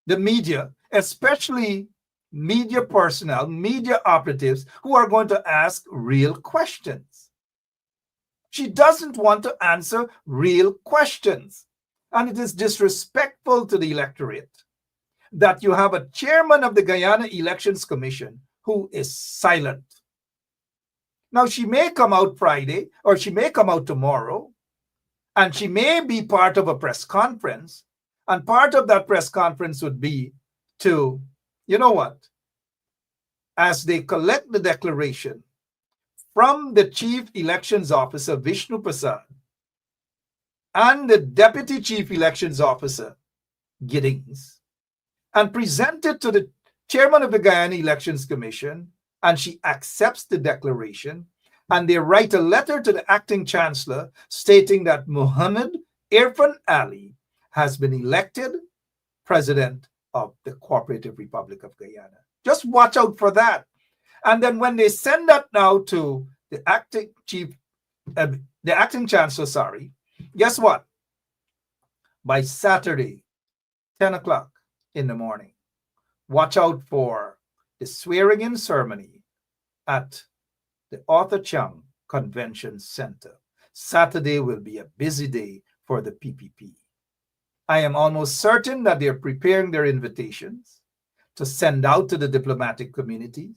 the media, especially media personnel, media operatives who are going to ask real questions. She doesn't want to answer real questions. And it is disrespectful to the electorate that you have a chairman of the Guyana Elections Commission who is silent. Now, she may come out Friday or she may come out tomorrow, and she may be part of a press conference. And part of that press conference would be to, you know what, as they collect the declaration from the Chief Elections Officer, Vishnu Prasad, and the Deputy Chief Elections Officer, Giddings, and present it to the Chairman of the Guyana Elections Commission, and she accepts the declaration, and they write a letter to the Acting Chancellor stating that Muhammad Irfan Ali has been elected President of the Cooperative Republic of Guyana. Just watch out for that. And then when they send that now to the acting chancellor, guess what? By Saturday, 10 o'clock in the morning, watch out for the swearing-in ceremony at the Arthur Chang Convention Center. Saturday will be a busy day for the PPP. I am almost certain that they're preparing their invitations to send out to the diplomatic community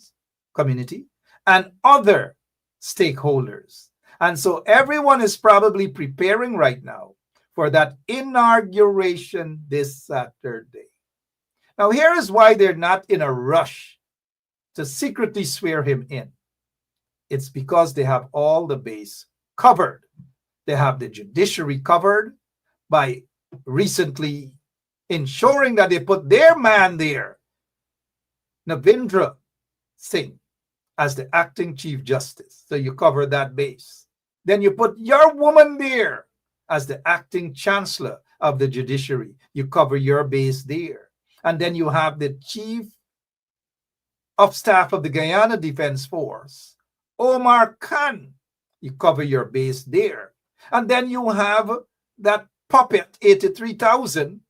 and other stakeholders. And so everyone is probably preparing right now for that inauguration this Saturday. Now, here is why they're not in a rush to secretly swear him in. It's because they have all the base covered. They have the judiciary covered by recently ensuring that they put their man there, Navindra Singh, as the acting Chief Justice. So you cover that base. Then you put your woman there as the acting Chancellor of the Judiciary. You cover your base there. And then you have the Chief of Staff of the Guyana Defense Force, Omar Khan. You cover your base there. And then you have that puppet, 83,000,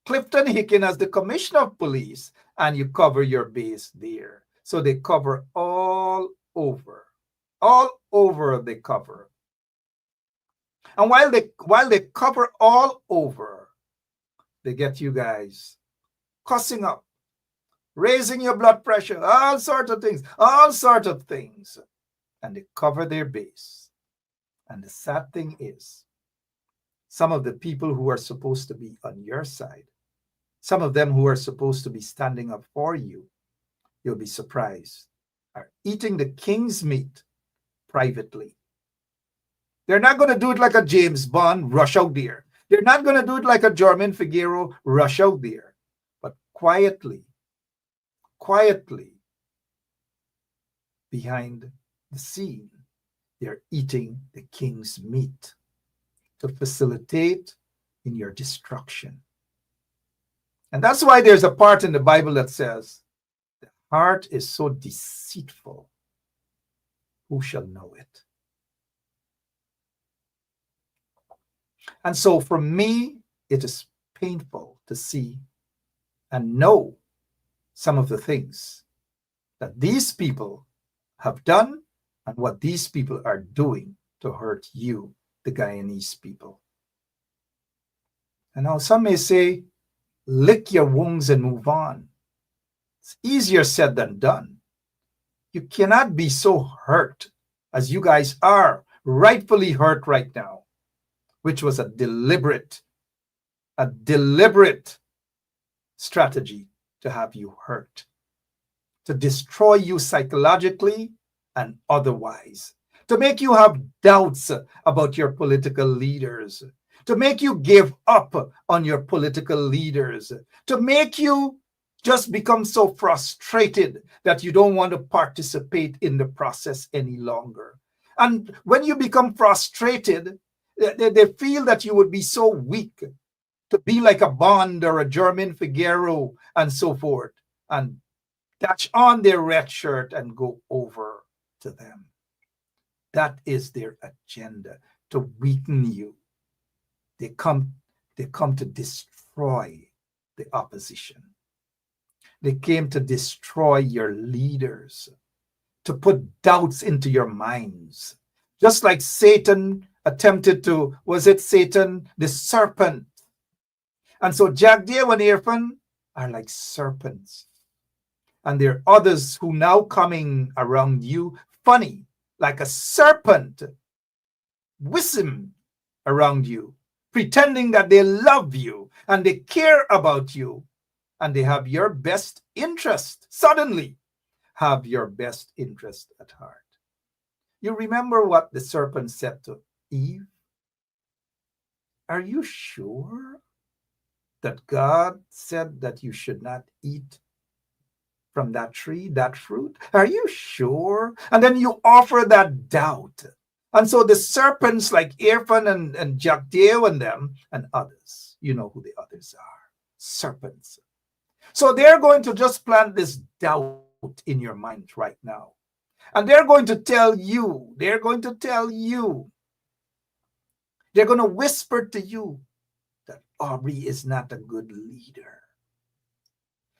Clifton Hicken as the Commissioner of Police, and you cover your base there. So they cover all over they cover. And while they cover all over, they get you guys cussing up, raising your blood pressure, all sorts of things, and they cover their base. And the sad thing is, some of the people who are supposed to be on your side, some of them who are supposed to be standing up for you, you'll be surprised, are eating the king's meat privately. They're not going to do it like a James Bond, rush out there. They're not going to do it like a German Figaro, rush out there. But quietly, behind the scene, they're eating the king's meat to facilitate in your destruction. And that's why there's a part in the Bible that says, the heart is so deceitful, who shall know it? And so for me, it is painful to see and know some of the things that these people have done and what these people are doing to hurt you, the Guyanese people. And now some may say, lick your wounds and move on. It's easier said than done. You cannot be so hurt as you guys are, rightfully hurt right now, which was a deliberate strategy to have you hurt, to destroy you psychologically and otherwise, to make you have doubts about your political leaders, to make you give up on your political leaders, to make you just become so frustrated that you don't want to participate in the process any longer. And when you become frustrated, they feel that you would be so weak to be like a Bond or a German Figaro and so forth, and touch on their red shirt and go over to them. That is their agenda, to weaken you. They come to destroy the opposition. They came to destroy your leaders, to put doubts into your minds. Just like Satan attempted to, was it Satan, the serpent? And so Jagdev and Irfan are like serpents. And there are others who now coming around you funny, like a serpent, whistling around you, pretending that they love you and they care about you and they have your best interest, suddenly have your best interest at heart. You remember what the serpent said to Eve? Are you sure that God said that you should not eat from that tree, that fruit? Are you sure? And then you offer that doubt. And so the serpents like Irfan and Jagdev and them and others, you know who the others are, serpents. So they're going to just plant this doubt in your mind right now. And they're going to tell you, they're going to whisper to you that Aubrey is not a good leader.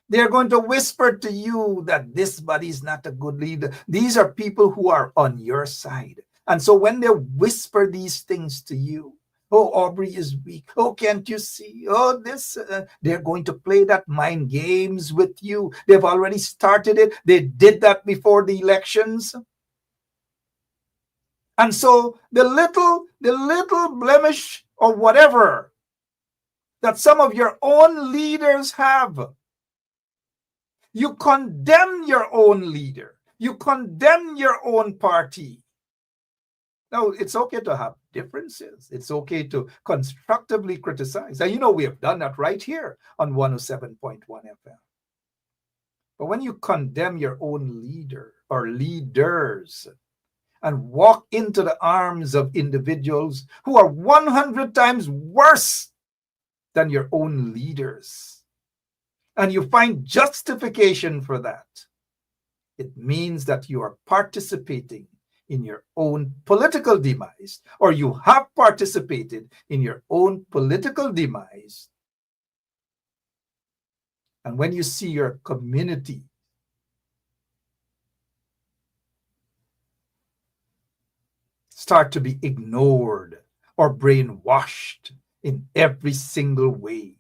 They're going to whisper to you that this body is not a good leader. These are people who are on your side. And so when they whisper these things to you, oh, Aubrey is weak. Oh, can't you see? Oh, this. They're going to play that mind games with you. They've already started it. They did that before the elections. And so the little blemish or whatever that some of your own leaders have, you condemn your own leader. You condemn your own party. Now, it's okay to have differences. It's okay to constructively criticize. And we have done that right here on 107.1 FM. But when you condemn your own leader or leaders and walk into the arms of individuals who are 100 times worse than your own leaders, and you find justification for that, it means that you are participating in your own political demise, or you have participated in your own political demise. And when you see your community start to be ignored or brainwashed in every single way,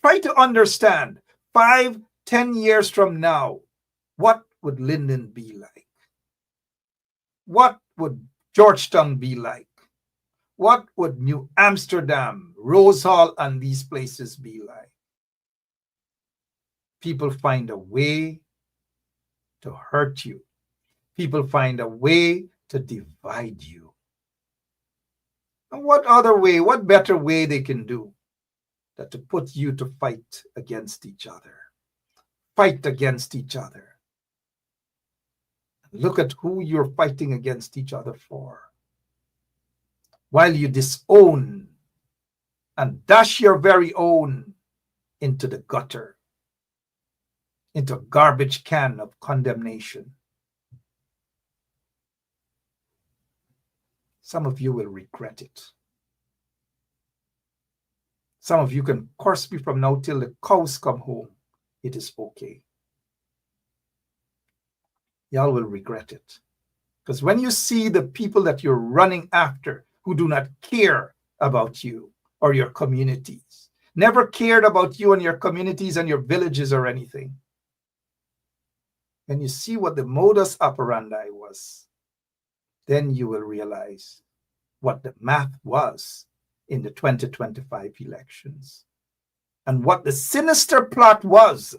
try to understand 5-10 years from now, what would Linden be like? What would Georgetown be like? What would New Amsterdam, Rose Hall, and these places be like? People find a way to hurt you. People find a way to divide you. And what other way, what better way they can do than to put you to fight against each other? Fight against each other. Look at who you're fighting against each other for, while you disown and dash your very own into the gutter, into a garbage can of condemnation. Some of you will regret it. Some of you can curse me from now till the cows come home. It is okay. Y'all will regret it. Because when you see the people that you're running after who do not care about you or your communities, never cared about you and your communities and your villages or anything, when you see what the modus operandi was, then you will realize what the math was in the 2025 elections and what the sinister plot was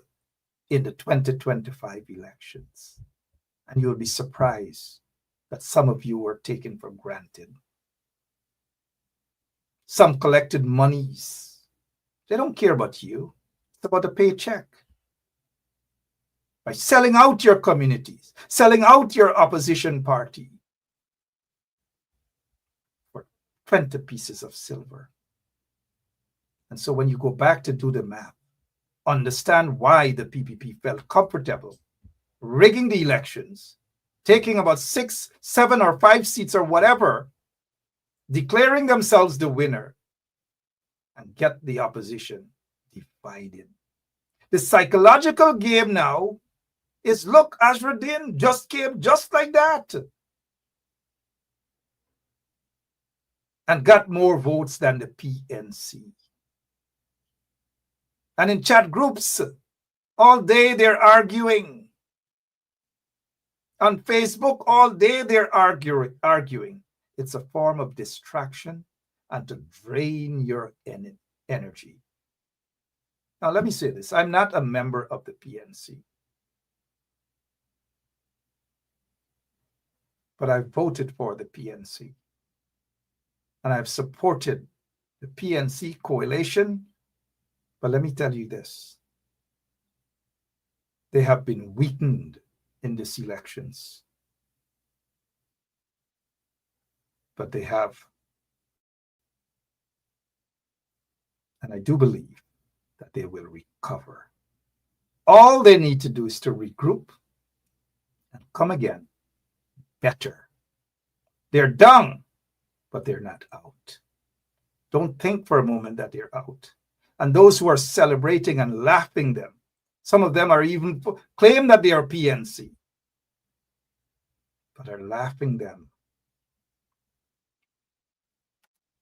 in the 2025 elections. And you'll be surprised that some of you were taken for granted. Some collected monies. They don't care about you. It's about a paycheck. By selling out your communities, selling out your opposition party for 20 pieces of silver. And so when you go back to do the math, understand why the PPP felt comfortable rigging the elections, taking about 6, 7, or 5 seats or whatever, declaring themselves the winner, and get the opposition divided. The psychological game now is, look, Ashruddin just came just like that and got more votes than the PNC. And in chat groups, all day they're arguing. On Facebook, all day they're arguing. It's a form of distraction and to drain your energy. Now, let me say this. I'm not a member of the PNC. But I voted for the PNC. And I've supported the PNC coalition. But let me tell you this. They have been weakened in these elections. But they have. And I do believe that they will recover. All they need to do is to regroup and come again better. They're down, but they're not out. Don't think for a moment that they're out. And those who are celebrating and laughing them, some of them are even claim that they are PNC, but are laughing them.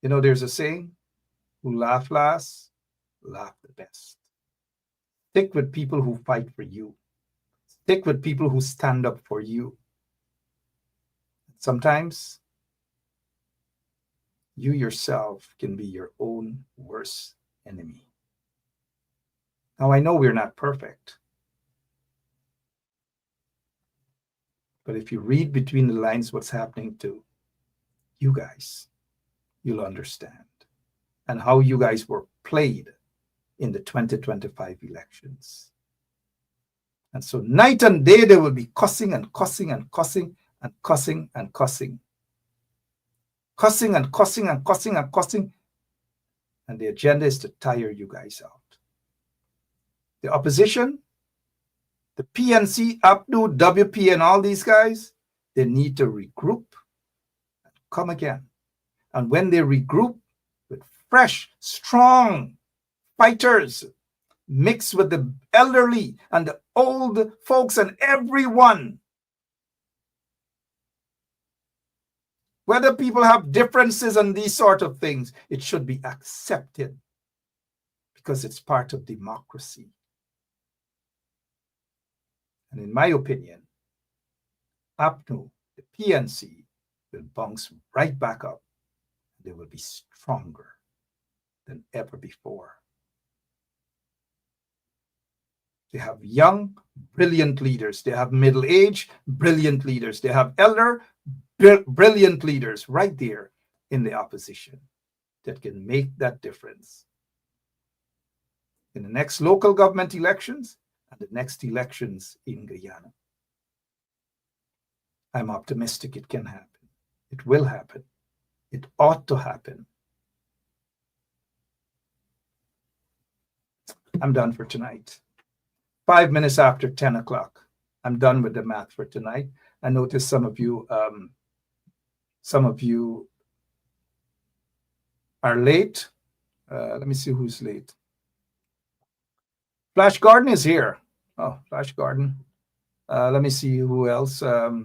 You know, there's a saying, who laugh last, laugh the best. Stick with people who fight for you. Stick with people who stand up for you. Sometimes you yourself can be your own worst enemy. Now, I know we're not perfect, but if you read between the lines what's happening to you guys, you'll understand, and how you guys were played in the 2025 elections. And so night and day, they will be cussing and cussing and cussing and cussing and cussing. Cussing and cussing and cussing and cussing. And the agenda is to tire you guys out. The opposition, the PNC, APNU, WP, and all these guys, they need to regroup and come again. And when they regroup with fresh, strong fighters, mixed with the elderly and the old folks and everyone, whether people have differences and these sort of things, it should be accepted because it's part of democracy. And in my opinion, APNU, the PNC, will bounce right back up. They will be stronger than ever before. They have young, brilliant leaders. They have middle-aged, brilliant leaders. They have elder, brilliant leaders right there in the opposition that can make that difference. In the next local government elections and the next elections in Guyana, I'm optimistic it can happen. It will happen. It ought to happen. I'm done for tonight. 5 minutes after 10 o'clock. I'm done with the math for tonight. I noticed some of you are late. Let me see who's late. Flash Garden is here. Oh, Flash Garden. Let me see who else. All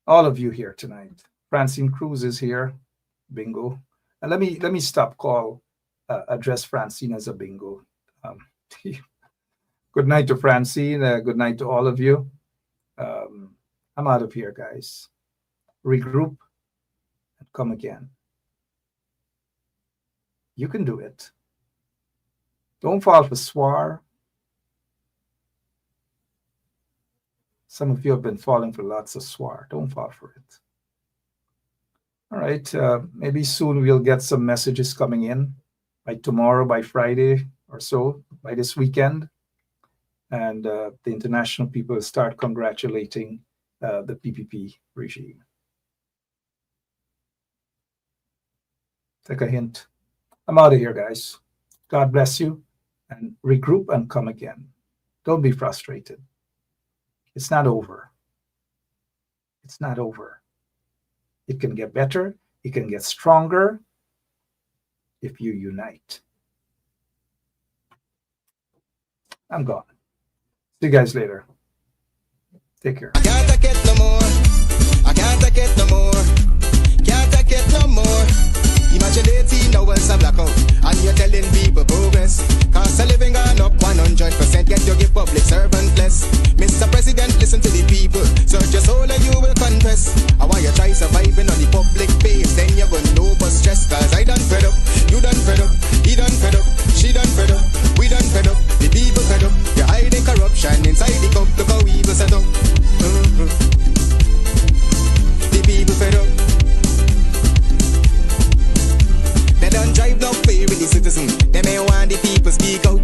of you here tonight. Francine Cruz is here. Bingo. And let me stop address Francine as a bingo. Good night to Francine. Good night to all of you. I'm out of here, guys. Regroup and come again. You can do it. Don't fall for swar. Some of you have been falling for lots of swar. Don't fall for it. All right. Maybe soon we'll get some messages coming in by tomorrow, by Friday or so, by this weekend. And the international people start congratulating the PPP regime. Take a hint. I'm out of here, guys. God bless you. And regroup and come again. Don't be frustrated. It's not over. It's not over. It can get better. It can get stronger if you unite. I'm gone. See you guys later. Take care. I can't take it no more. I can't take it no more. Can't take it no more. Imagine 18 hours of blackout and you're telling people progress. Cost of living gone up 100%. Get your give public servant less. Mr. President, listen to the people. Search your soul and you will confess. I want you try surviving on the public base. Then you're gonna know but stress. Cause I done fed up. You done fed up. He done fed up. She done fed up. We done fed up. The people fed up. You're hiding corruption inside the cup. Look how evil set up. The people fed up. They don't drive no fear in the citizen. They may want the people speak out.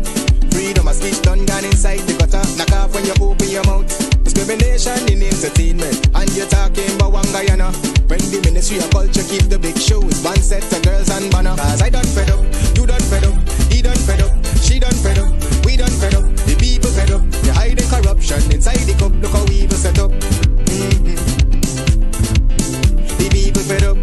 Freedom of speech done gone inside the gutter. Knock off when you open your mouth. Discrimination in entertainment. And you're talking about one Guyana. When the Ministry of Culture keep the big shows. One set of girls and banner. Cause I done fed up. You done fed up. He done fed up. She done fed up. We done fed up. The people fed up. You're hiding corruption inside the cup. Look how evil set up. The people fed up.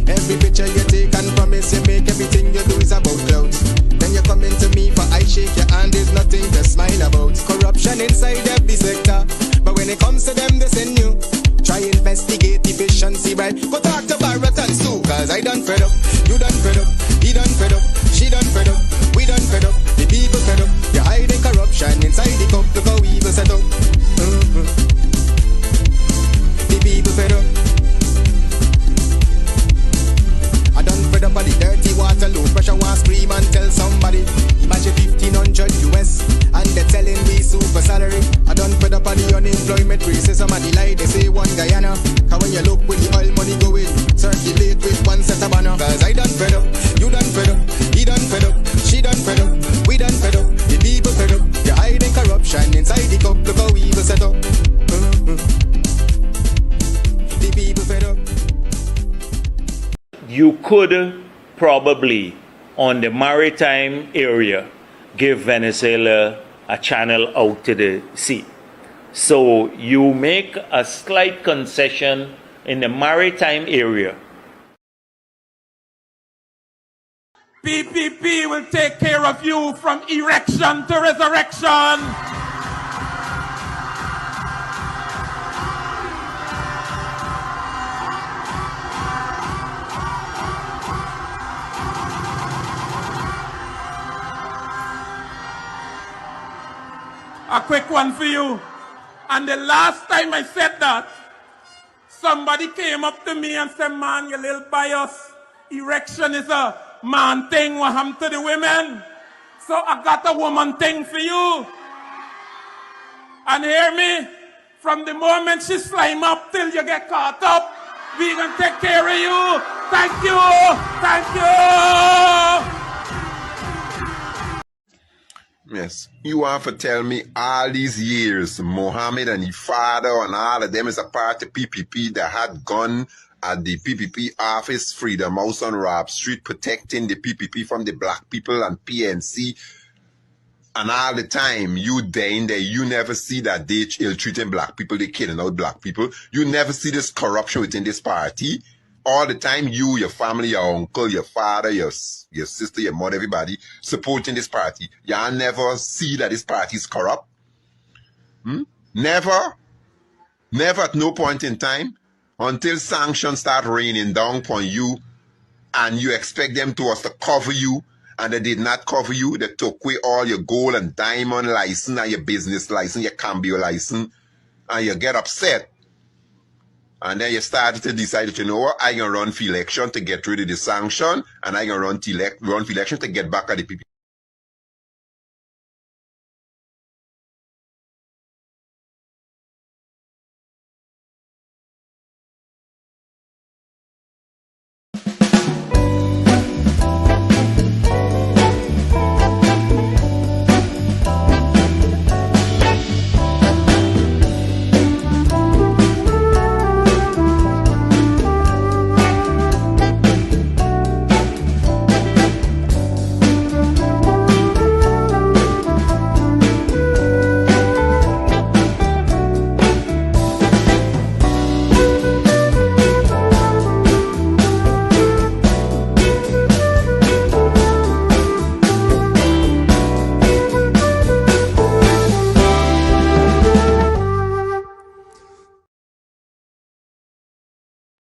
Every picture you take and promise you make, everything you do is about clouds. Then you come into me for I shake your hand, there's nothing to smile about. Corruption inside every sector, but when it comes to them they send you. Try investigate efficiency, right? some of the lie they say one Guyana. Cause when you look with the oil money going, circulate with one set of banner. Cause I done fed up, you done fed up, he done fed up, she done fed up, we done fed up, the people fed up. You're hiding corruption inside the cup, look how evil set up. The people fed up. You could probably, on the maritime area, give Venezuela a channel out to the sea. So you make a slight concession in the maritime area. PPP will take care of you from erection to resurrection. A quick one for you. And the last time I said that, somebody came up to me and said, man, you little bias. Erection is a man thing. What happened to the women? So I got a woman thing for you. And hear me, from the moment she slime up till you get caught up, we gonna take care of you. Thank you. Thank you. Yes. You want to tell me all these years, Mohammed and his father and all of them is a part of PPP that had gone at the PPP office, Freedom House on Rob Street, protecting the PPP from the black people and PNC. And all the time, you there in there, you never see that they ill-treating black people, they killing out black people. You never see this corruption within this party. All the time, you, your family, your uncle, your father, your sister, your mother, everybody supporting this party. Y'all never see that this party is corrupt. Never at no point in time until sanctions start raining down upon you and you expect them to cover you and they did not cover you. They took away all your gold and diamond license and your business license, your cambio license, and you get upset. And then you started to decide that, you know what, I'm going to run for election to get rid of the sanction, and I'm going to run for election to get back at the people.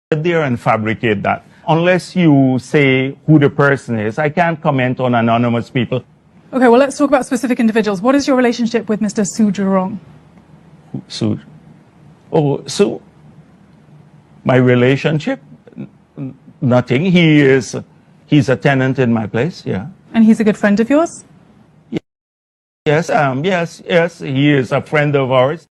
There and fabricate that. Unless you say who the person is, I can't comment on anonymous people. Okay, well, let's talk about specific individuals. What is your relationship with Mr. Su Jurong? Su? Oh, Su? My relationship? Nothing. He's a tenant in my place, yeah. And he's a good friend of yours? Yes, yes, he is a friend of ours.